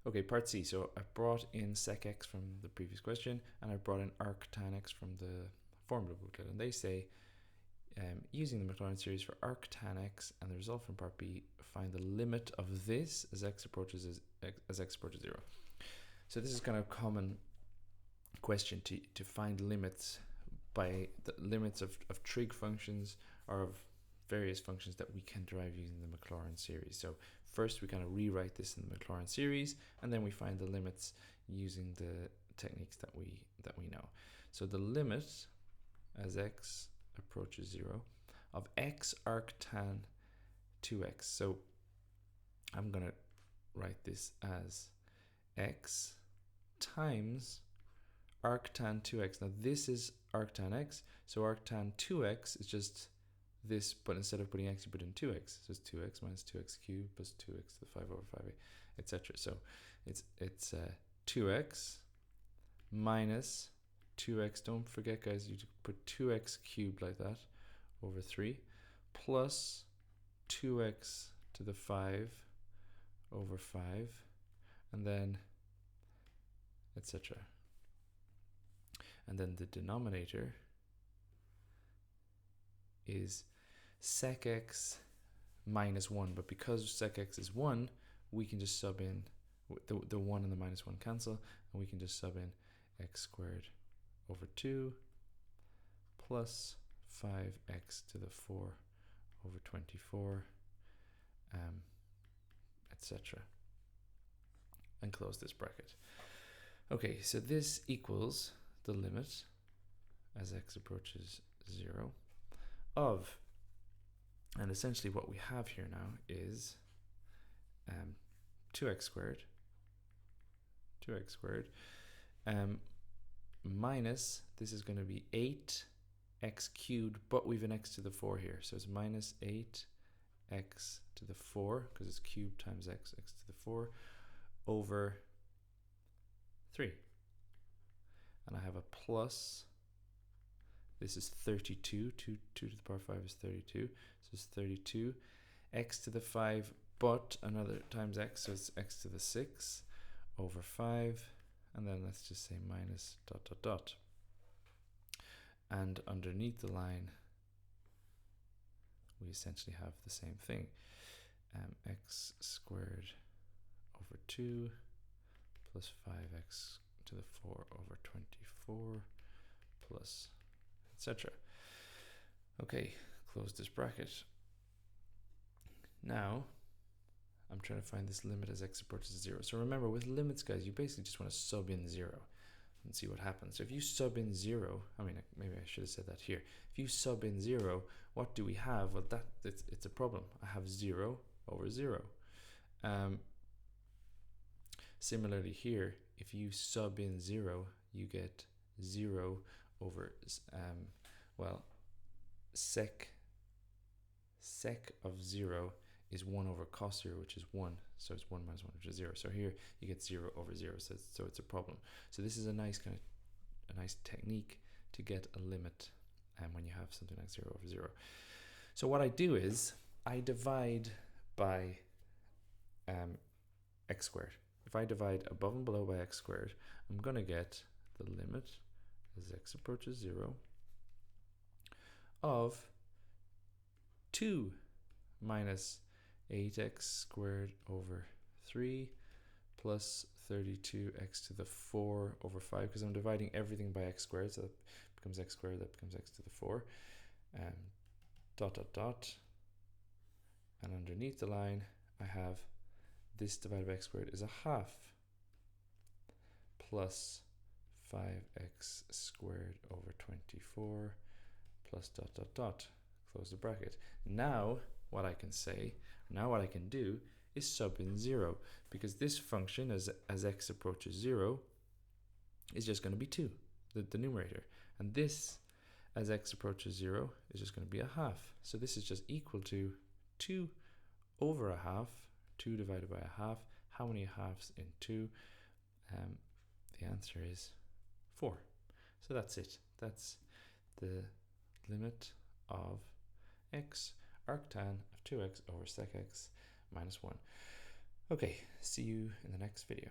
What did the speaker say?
Okay, part C. So I brought in sec x from the previous question, and I brought in arctan x from the formula booklet, and they say using the Maclaurin series for arctan x and the result from part B, find the limit of this as x approaches 0. So this is kind of a common question to find limits by the limits of trig functions or of various functions that we can derive using the Maclaurin series. So first we kind of rewrite this in the Maclaurin series, and then we find the limits using the techniques that we know. So the limit as x approaches 0 of x arctan 2x. So I'm going to write this as x times arctan 2x. Now this is arctan x, so arctan 2x is just this, but instead of putting x, you put in 2x. So it's 2x minus 2x cubed plus 2x to the 5 over 5, etc. So it's 2x minus 2x. Don't forget, guys, you put 2x cubed like that over 3 plus 2x to the 5 over 5, and then etc. And then the denominator is sec x minus 1, but because sec x is 1, we can just sub in the 1 and the minus 1 cancel, and we can just sub in x squared over 2 plus 5x to the 4 over 24, etc. and close this bracket. Okay, so this equals the limit as x approaches 0 of, and essentially what we have here now is 2x squared minus, this is going to be 8x cubed, but we've an x to the 4 here, so it's minus 8x to the 4, because it's cubed times x to the 4 over 3. And I have a plus, this is 32, 2 to the power 5 is 32, so it's 32, x to the 5, but another times x, so it's x to the 6 over 5, and then let's just say minus ... And underneath the line, we essentially have the same thing, x squared over 2 plus 5x to the 4 over 24 plus etc. Okay, close this bracket. Now I'm trying to find this limit as x approaches 0. So remember, with limits, guys, you basically just want to sub in 0 and see what happens. So if you sub in 0, I mean, maybe I should have said that here. If you sub in 0, what do we have? Well, it's a problem. I have 0 over 0. Similarly here, if you sub in 0, you get 0 over, well, sec of 0 is 1 over cos 0, which is 1. So it's 1 minus 1, which is 0. So here you get 0 over 0. So it's a problem. So this is a nice technique to get a limit when you have something like 0 over 0. So what I do is I divide by x squared. If I divide above and below by x squared, I'm going to get the limit as x approaches 0 of 2 minus 8x squared over 3 plus 32x to the 4 over 5, because I'm dividing everything by x squared, so that becomes x squared, that becomes x to the 4, and underneath the line I have this divided by x squared is a half plus 5x squared over 24 plus ... close the bracket. Now what I can do is sub in 0, because this function as x approaches 0 is just going to be 2, the numerator, and this as x approaches 0 is just going to be a half. So this is just equal to 2 over a half, 2 divided by a half. How many halves in 2? The answer is 4. So that's it. That's the limit of x arctan of 2x over sec x minus 1. Okay, see you in the next video.